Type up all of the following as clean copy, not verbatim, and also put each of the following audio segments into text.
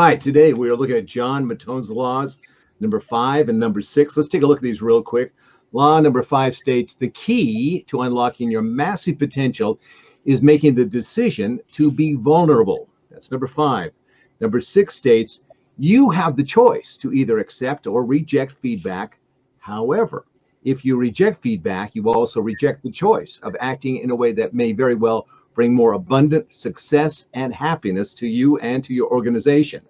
right, today we are looking at John Mattone's laws, number 5 and number 6. Let's take a look at these real quick. Law number 5 states the key to unlocking your massive potential is making the decision to be vulnerable. That's number 5. Number 6 states you have the choice to either accept or reject feedback. However, if you reject feedback, you also reject the choice of acting in a way that may very well bring more abundant success and happiness to you and to your organization.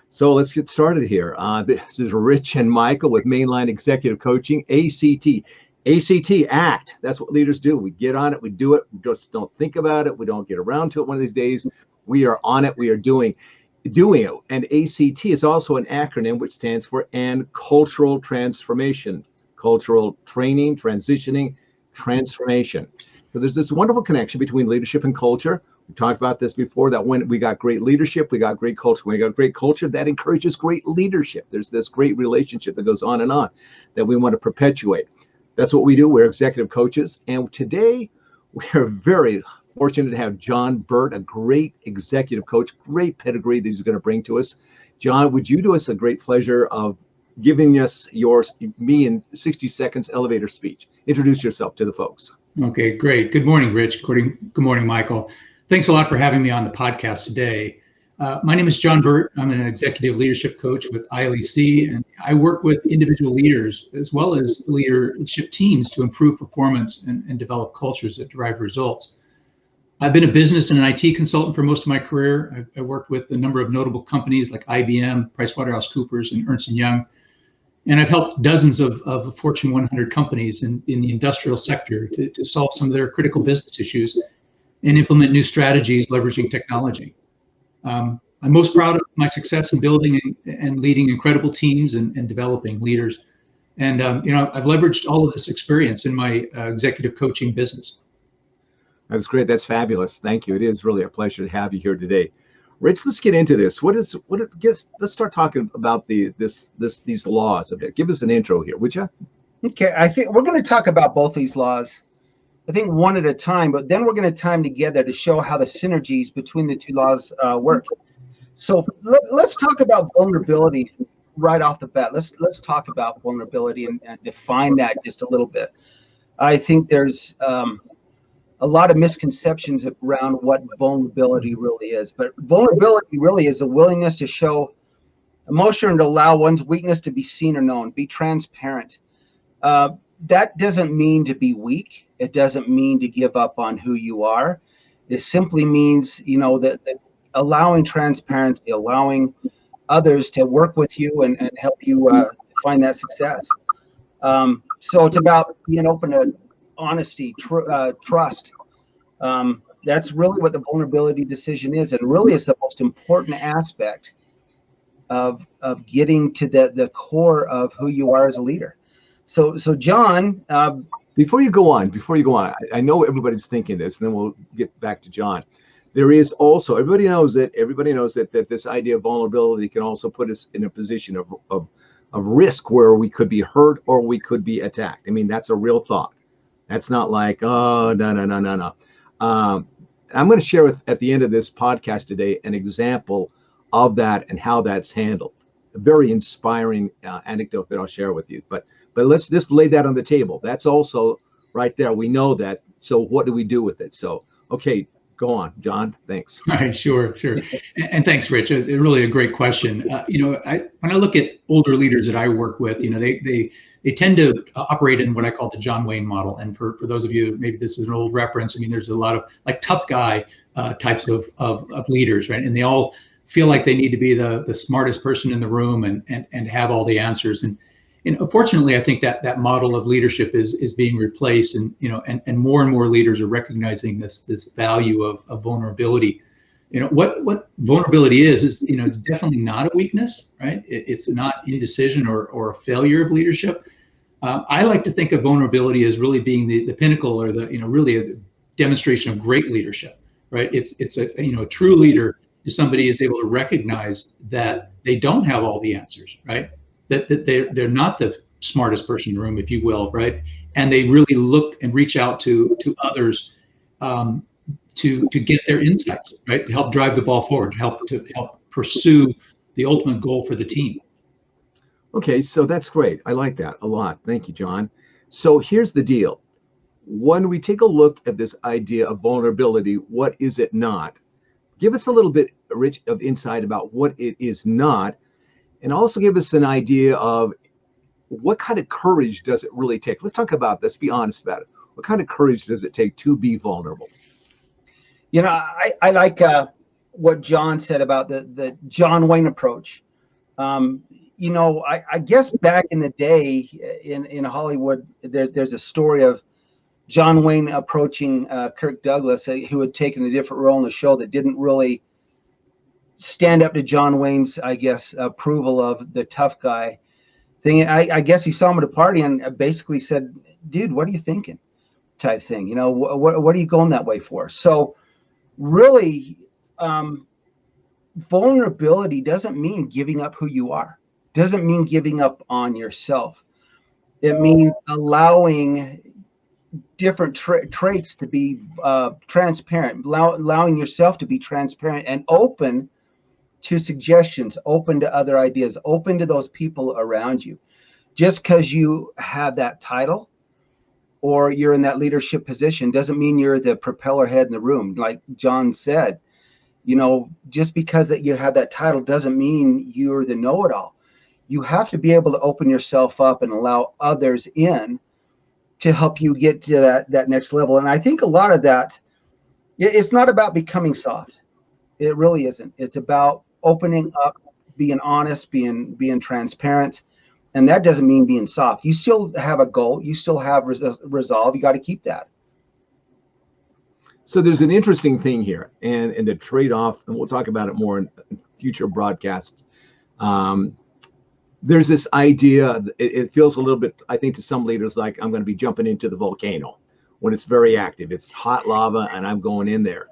So let's get started here. This is Rich and Maikel with Mainline Executive Coaching, ACT. ACT, act. That's what leaders do. We get on it, we do it, we just don't think about it, we don't get around to it one of these days. We are on it, we are doing it. And ACT is also an acronym which stands for and cultural transformation, cultural training, transitioning, transformation. So there's this wonderful connection between leadership and culture. We talked about this before, that when we got great leadership, we got great culture. When we got great culture, that encourages great leadership. There's this great relationship that goes on and on that we want to perpetuate. That's what we do. We're executive coaches. And today we're very fortunate to have John Burt, a great executive coach, great pedigree that he's going to bring to us. John, would you do us a great pleasure of giving us me in 60 seconds elevator speech? Introduce yourself to the folks. Okay, great. Good morning, Rich. Good morning, Maikel. Thanks a lot for having me on the podcast today. My name is John Burt. I'm an executive leadership coach with ILEC, and I work with individual leaders as well as leadership teams to improve performance and develop cultures that drive results. I've been a business and an IT consultant for most of my career. I worked with a number of notable companies like IBM, PricewaterhouseCoopers, and Ernst & Young. And I've helped dozens of Fortune 100 companies in the industrial sector to solve some of their critical business issues and implement new strategies leveraging technology. I'm most proud of my success in building and leading incredible teams and developing leaders. And I've leveraged all of this experience in my executive coaching business. That's great. That's fabulous. Thank you. It is really a pleasure to have you here today. Rich, let's get into this. Let's start talking about these laws a bit. Give us an intro here, would you? Okay, I think we're going to talk about both these laws, I think one at a time, but then we're going to time together to show how the synergies between the two laws work. So let's talk about vulnerability right off the bat. Let's talk about vulnerability and define that just a little bit. I think there's a lot of misconceptions around what vulnerability really is, but vulnerability really is a willingness to show emotion and allow one's weakness to be seen or known, be transparent. That doesn't mean to be weak. It doesn't mean to give up on who you are. It simply means, that allowing transparency, allowing others to work with you and help you find that success. So it's about being open to honesty, trust. That's really what the vulnerability decision is, and really is the most important aspect of getting to the core of who you are as a leader. So John, before you go on, I know everybody's thinking this, and then we'll get back to John. There is also, everybody knows that this idea of vulnerability can also put us in a position of risk where we could be hurt or we could be attacked. I mean, that's a real thought. That's not like, oh, no. I'm going to share at the end of this podcast today an example of that and how that's handled. A very inspiring anecdote that I'll share with you. But let's just lay that on the table. That's also right there. We know that. So what do we do with it? So, okay, go on, John. Thanks. All right, sure. And thanks, Rich. It's really a great question. When I look at older leaders that I work with, they tend to operate in what I call the John Wayne model. And for those of you, maybe this is an old reference. I mean, there's a lot of like tough guy types of leaders, right? And they all feel like they need to be the smartest person in the room and have all the answers. And unfortunately, I think that model of leadership is being replaced. And more leaders are recognizing this value of vulnerability. What vulnerability is it's definitely not a weakness, right? It's not indecision or a failure of leadership. I like to think of vulnerability as really being the pinnacle or really a demonstration of great leadership, right? It's a true leader is somebody who is able to recognize that they don't have all the answers, right? That they're not the smartest person in the room, if you will, right? And they really look and reach out to others to get their insights, right? To help drive the ball forward, to help pursue the ultimate goal for the team. Okay, so that's great. I like that a lot. Thank you, John. So here's the deal. When we take a look at this idea of vulnerability, what is it not? Give us a little bit, Rich, of insight about what it is not, and also give us an idea of what kind of courage does it really take? Let's talk about this, be honest about it. What kind of courage does it take to be vulnerable? You know, I like what John said about the John Wayne approach. You know, I guess back in the day in Hollywood, there's a story of John Wayne approaching Kirk Douglas, who had taken a different role in the show that didn't really stand up to John Wayne's, I guess, approval of the tough guy thing. I guess he saw him at a party and basically said, "Dude, what are you thinking?" type thing. You know, what are you going that way for? So really, vulnerability doesn't mean giving up who you are. Doesn't mean giving up on yourself. It means allowing different traits to be transparent, allowing yourself to be transparent and open to suggestions, open to other ideas, open to those people around you. Just because you have that title or you're in that leadership position doesn't mean you're the propeller head in the room. Like John said, you know, just because that you have that title doesn't mean you're the know-it-all. You have to be able to open yourself up and allow others in to help you get to that next level. And I think a lot of that, it's not about becoming soft. It really isn't. It's about opening up, being honest, being transparent. And that doesn't mean being soft. You still have a goal. You still have resolve. You got to keep that. So there's an interesting thing here, and the trade-off, and we'll talk about it more in future broadcasts. There's this idea, it feels a little bit, I think, to some leaders like I'm going to be jumping into the volcano when it's very active. It's hot lava, and I'm going in there.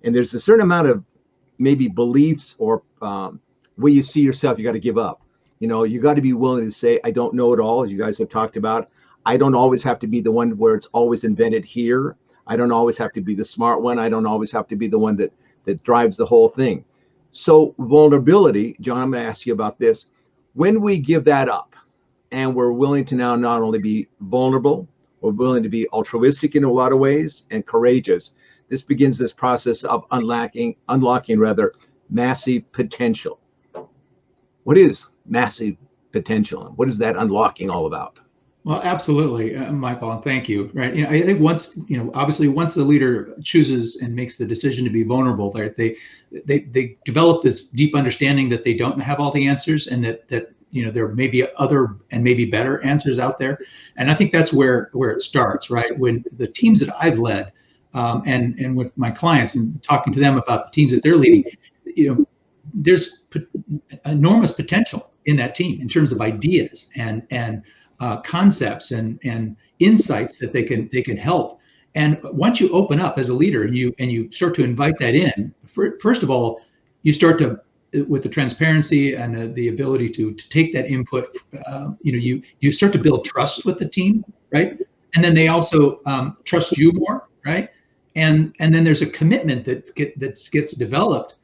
And there's a certain amount of maybe beliefs or way you see yourself, you got to give up. You know, you got to be willing to say, I don't know it all, as you guys have talked about. I don't always have to be the one where it's always invented here. I don't always have to be the smart one. I don't always have to be the one that drives the whole thing. So vulnerability, John, I'm going to ask you about this. When we give that up and we're willing to now not only be vulnerable, we're willing to be altruistic in a lot of ways and courageous, this begins this process of unlocking massive potential. What is massive potential, and what is that unlocking all about? Well, absolutely, Michael, and thank you. Right, you know, I think once, you know, obviously once the leader chooses and makes the decision to be vulnerable, right, they develop this deep understanding that they don't have all the answers, and that you know there may be other and maybe better answers out there. And I think that's where it starts, right? When the teams that I've led, and with my clients and talking to them about the teams that they're leading, you know, there's enormous potential in that team in terms of ideas and concepts and insights that they can help. And once you open up as a leader and you start to invite that in, first of all, you start to, with the transparency and the ability to take that input, you know, you start to build trust with the team, right? And then they also trust you more, right? And then there's a commitment that gets developed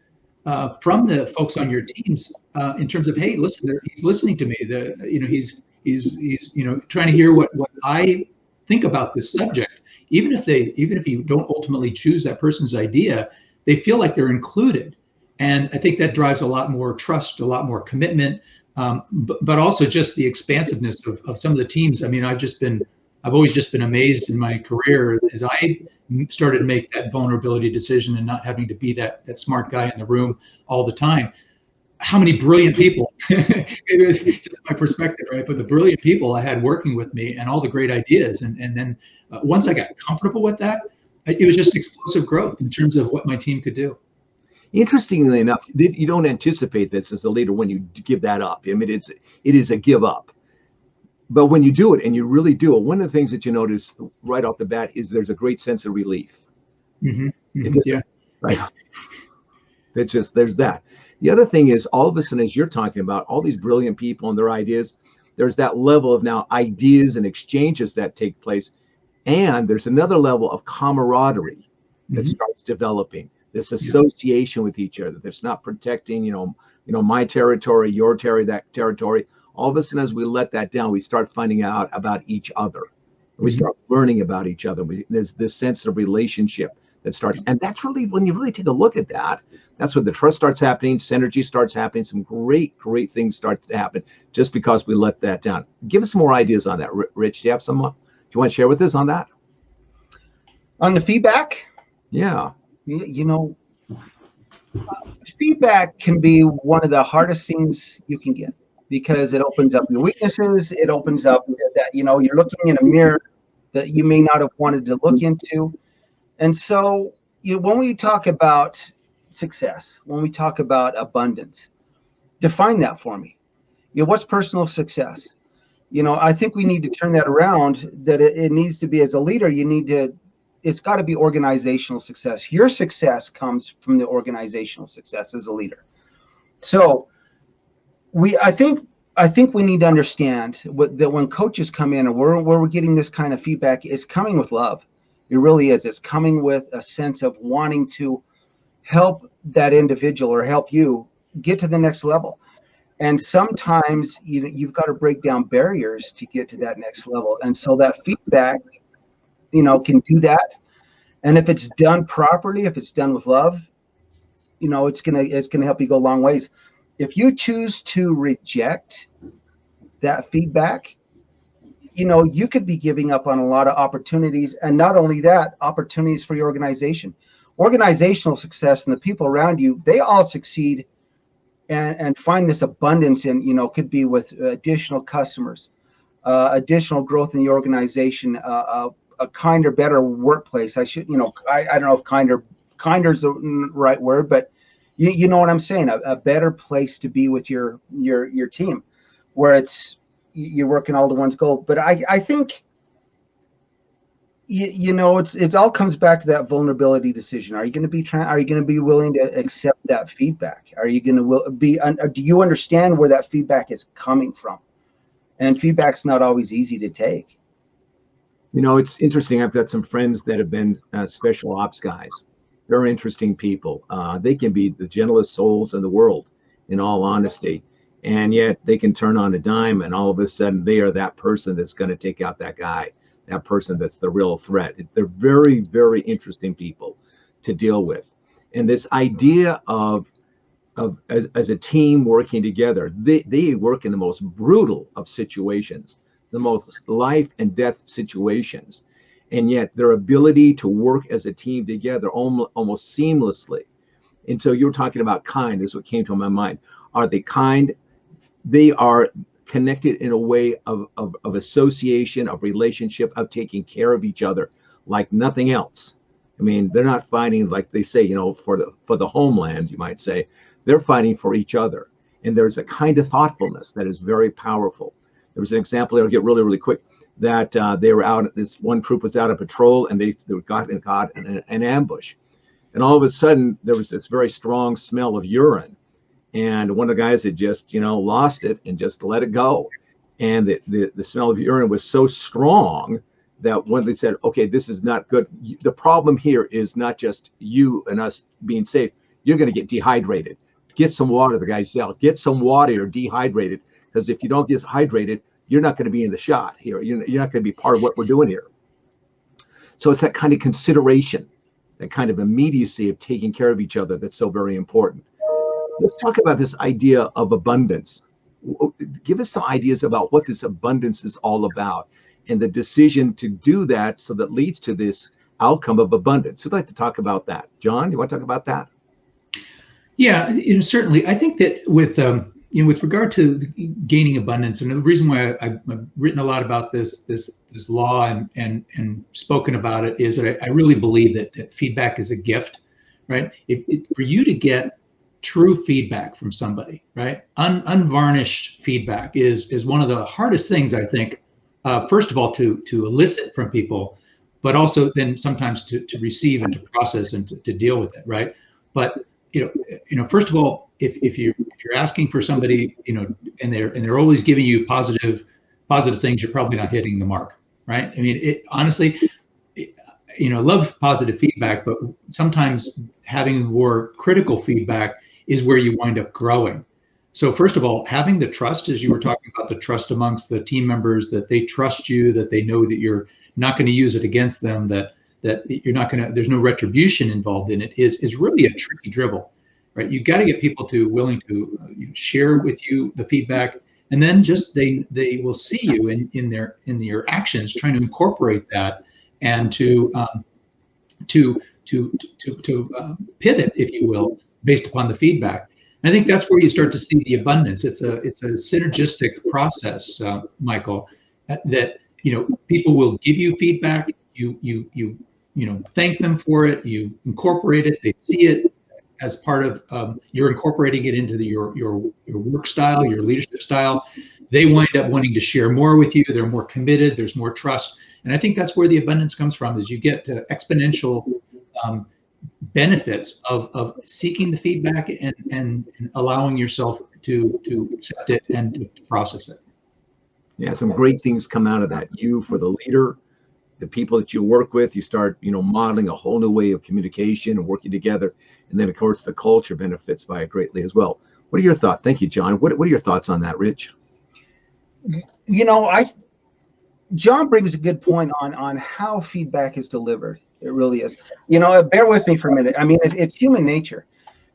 from the folks on your teams in terms of, hey, listen, he's listening to me. You know, he's you know, trying to hear what I think about this subject. Even if you don't ultimately choose that person's idea, they feel like they're included. And I think that drives a lot more trust, a lot more commitment, but also just the expansiveness of some of the teams. I mean, I've always just been amazed in my career as I started to make that vulnerability decision and not having to be that smart guy in the room all the time. How many brilliant people, just my perspective, right? But the brilliant people I had working with me and all the great ideas. And then once I got comfortable with that, it was just explosive growth in terms of what my team could do. Interestingly enough, you don't anticipate this as a leader when you give that up. I mean, it is a give up. But when you do it, and you really do it, one of the things that you notice right off the bat is there's a great sense of relief. Mm-hmm. Mm-hmm. Yeah. Right. It's just, there's that. The other thing is, all of a sudden, as you're talking about all these brilliant people and their ideas, there's that level of now ideas and exchanges that take place. And there's another level of camaraderie that starts developing. this association with each other that's not protecting, my territory, your territory, that territory. All of a sudden, as we let that down, we start finding out about each other. We start learning about each other. There's this sense of relationship that starts, and that's really, when you really take a look at that, that's when the trust starts happening, synergy starts happening, some great things start to happen just because we let that down. Give us some more ideas on that, Rich. Do you have some? Do you want to share with us on that? On the feedback? Yeah. Feedback can be one of the hardest things you can get, because it opens up your weaknesses. It opens up that, you're looking in a mirror that you may not have wanted to look into. And so when we talk about success, when we talk about abundance, define that for me. What's personal success? I think we need to turn that around, that it needs to be, as a leader, it's got to be organizational success. Your success comes from the organizational success as a leader. So I think we need to understand that when coaches come in and we're getting this kind of feedback, it's coming with love. It really is. It's coming with a sense of wanting to help that individual or help you get to the next level. And sometimes you've got to break down barriers to get to that next level. And so that feedback, can do that. And if it's done properly, if it's done with love, it's gonna help you go a long ways. If you choose to reject that feedback, you could be giving up on a lot of opportunities. And not only that, opportunities for your organization. Organizational success and the people around you, they all succeed and find this abundance in, could be with additional customers, additional growth in the organization, a kinder, better workplace. I don't know if kinder is the right word, but you know what I'm saying, a better place to be with your team, where you're working all to one's goal. But I think it's all comes back to that vulnerability decision. Are you going to be willing to accept that feedback? Are you going to do you understand where that feedback is coming from? And feedback's not always easy to take. It's interesting. I've got some friends that have been special ops guys. Very interesting people. They can be the gentlest souls in the world, in all honesty. And yet they can turn on a dime, and all of a sudden they are that person that's going to take out that guy, that person that's the real threat. They're very, very interesting people to deal with. And this idea of as a team working together, they work in the most brutal of situations, the most life and death situations, and yet their ability to work as a team together almost seamlessly. And so you're talking about kind, is what came to my mind. Are they kind? They are connected in a way of association, of relationship, of taking care of each other like nothing else. I mean, they're not fighting, like they say, for the homeland, you might say. They're fighting for each other. And there's a kind of thoughtfulness that is very powerful. There was an example, I'll get really, really quick, that they were out, this one troop was out on patrol, and they got in an ambush. And all of a sudden, there was this very strong smell of urine. And one of the guys had just, lost it and just let it go. And the smell of urine was so strong that when they said, okay, this is not good. The problem here is not just you and us being safe. You're going to get dehydrated. Get some water, the guy said. Get some water, you're dehydrated. Because if you don't get hydrated, you're not going to be in the shot here. You're not going to be part of what we're doing here. So it's that kind of consideration, that kind of immediacy of taking care of each other that's so very important. Let's talk about this idea of abundance. Give us some ideas about what this abundance is all about and the decision to do that so that leads to this outcome of abundance. Who'd like to talk about that? John, you want to talk about that? Yeah, certainly. I think that with regard to gaining abundance, and the reason why I've written a lot about this law and spoken about it is that I really believe that feedback is a gift, right? For you to get true feedback from somebody, right? Unvarnished feedback is one of the hardest things, I think, first of all, to elicit from people, but also then sometimes to receive and to process and to deal with it, right? But first of all, if you're asking for somebody, and they're always giving you positive things, you're probably not hitting the mark, right? I mean, honestly, love positive feedback, but sometimes having more critical feedback is where you wind up growing. So first of all, having the trust, as you were talking about, the trust amongst the team members, that they trust you, that they know that you're not going to use it against them, that you're not going to, there's no retribution involved in it, is really a tricky dribble, right? You got to get people to willing to share with you the feedback, and then just they will see you in your actions, trying to incorporate that and to pivot, if you will, based upon the feedback. And I think that's where you start to see the abundance. It's a synergistic process, Maikel, that people will give you feedback. You thank them for it. You incorporate it. They see it as part of you're incorporating it into your work style, your leadership style. They wind up wanting to share more with you. They're more committed. There's more trust. And I think that's where the abundance comes from, is you get exponential benefits of seeking the feedback and allowing yourself to accept it and to process it. Yeah, some great things come out of that. You, for the leader, the people that you work with, you start, modeling a whole new way of communication and working together. And then, of course, the culture benefits by it greatly as well. What are your thoughts? Thank you, John. What are your thoughts on that, Rich? John brings a good point on how feedback is delivered. It really is. Bear with me for a minute. I mean, it's human nature.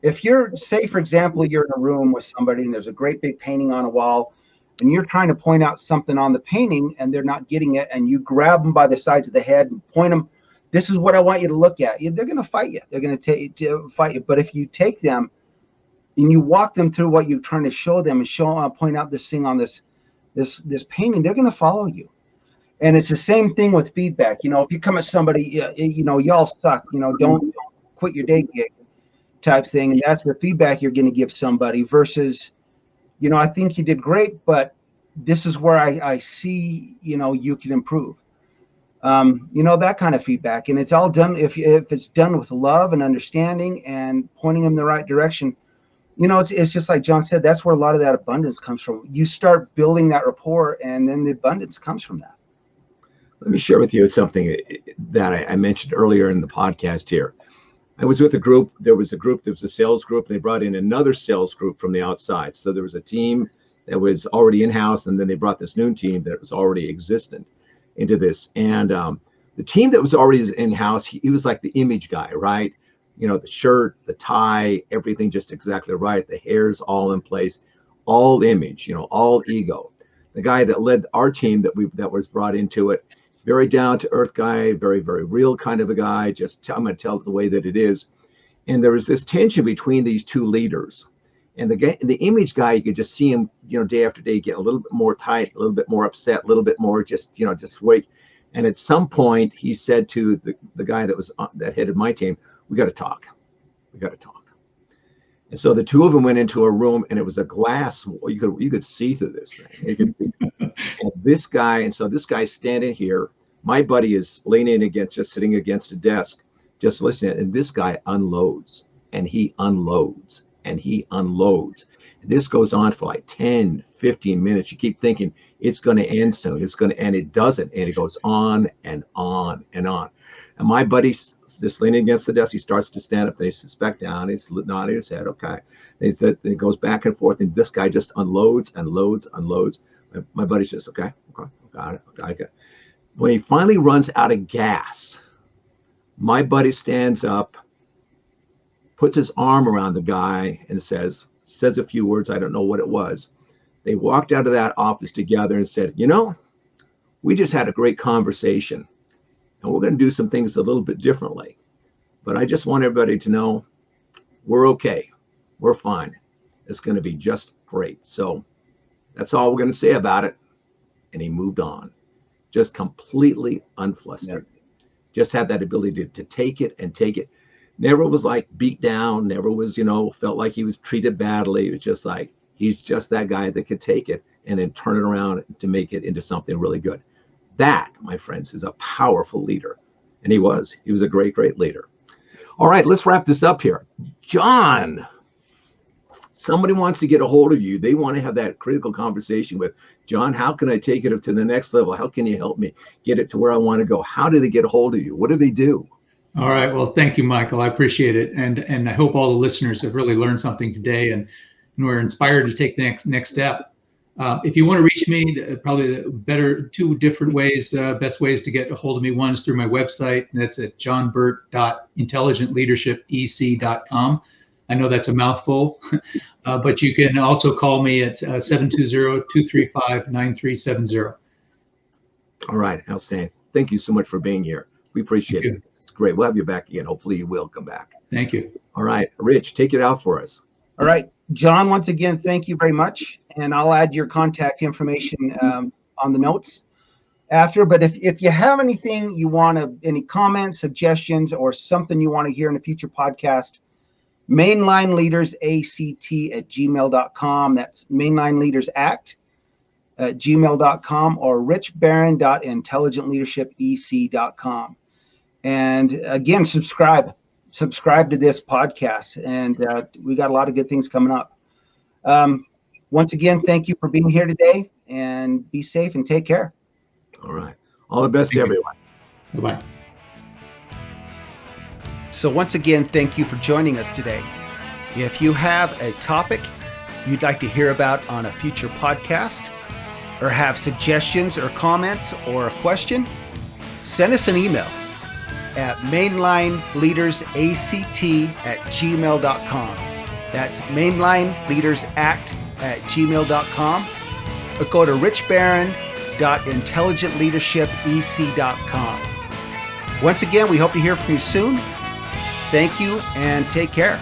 If you're, say, for example, you're in a room with somebody and there's a great big painting on a wall, and you're trying to point out something on the painting and they're not getting it, and you grab them by the sides of the head and point them, this is what I want you to look at. They're going to fight you. They're going to fight you. But if you take them and you walk them through what you're trying to show them and point out this thing on this painting, they're going to follow you. And it's the same thing with feedback. If you come at somebody, y'all suck, don't quit your day gig type thing. And that's the feedback you're going to give somebody versus, I think you did great, but this is where I see, you can improve. That kind of feedback. And it's all done, if it's done with love and understanding and pointing them in the right direction, it's just like John said, that's where a lot of that abundance comes from. You start building that rapport, and then the abundance comes from that. Let me share with you something that I mentioned earlier in the podcast here. I was with a group. There was a sales group. And they brought in another sales group from the outside. So there was a team that was already in-house, and then they brought this new team that was already existent into this. And the team that was already in-house, he was like the image guy, right? The shirt, the tie, everything just exactly right. The hair's all in place, all image, all ego. The guy that led our team that was brought into it, very down to earth guy, very, very real kind of a guy. I'm going to tell it the way that it is. And there was this tension between these two leaders. And the image guy, you could just see him, day after day, get a little bit more tight, a little bit more upset, a little bit more just wait. And at some point, he said to the guy that headed my team, "We got to talk. We got to talk." And so the two of them went into a room, and it was a glass wall. You could see through this thing. You could see. And this guy's standing here. My buddy is sitting against a desk, just listening. And this guy unloads, and he unloads, and he unloads. And this goes on for like 10, 15 minutes. You keep thinking it's going to end soon. And it doesn't. And it goes on and on and on. And my buddy's just leaning against the desk. He starts to stand up. Then he sits back down. He's nodding his head. Okay. And it goes back and forth. And this guy just unloads. My buddy says, okay, got it. When he finally runs out of gas, my buddy stands up, puts his arm around the guy, and says a few words. I don't know what it was. They walked out of that office together and said, we just had a great conversation, and we're going to do some things a little bit differently. But I just want everybody to know we're okay. We're fine. It's going to be just great. So that's all we're going to say about it. And he moved on, just completely unflustered. Yes. Just had that ability to take it and take it. Never was like beat down. Never was, felt like he was treated badly. It was just like, he's just that guy that could take it and then turn it around to make it into something really good. That, my friends, is a powerful leader. And he was a great, great leader. All right, let's wrap this up here. John, somebody wants to get a hold of you, they want to have that critical conversation with John, how can I take it up to the next level? How can you help me get it to where I want to go? How do they get a hold of you? What do they do? All right. Well, thank you, Maikel. I appreciate it. And I hope all the listeners have really learned something today and we're inspired to take the next step. If you want to reach me, probably the better two different ways, best ways to get a hold of me. One is through my website, and that's at johnburt.intelligentleadershipec.com. I know that's a mouthful, but you can also call me at 720-235-9370. All right, outstanding. Thank you so much for being here. We appreciate it. It's great. We'll have you back again. Hopefully you will come back. Thank you. All right, Rich, take it out for us. All right, John, once again, thank you very much. And I'll add your contact information on the notes after. But if you have anything you want to, any comments, suggestions, or something you want to hear in a future podcast, mainlineleadersact@gmail.com. That's mainlineleadersact@gmail.com or richbarron.intelligentleadershipec.com. And again, subscribe to this podcast. And we got a lot of good things coming up. Once again, thank you for being here today, and be safe and take care. All right. All the best to everyone. Bye-bye. So once again, thank you for joining us today. If you have a topic you'd like to hear about on a future podcast, or have suggestions or comments or a question, send us an email at mainlineleadersact@gmail.com. That's mainlineleadersact@gmail.com. Or go to richbarron.intelligentleadershipec.com. Once again, we hope to hear from you soon. Thank you and take care.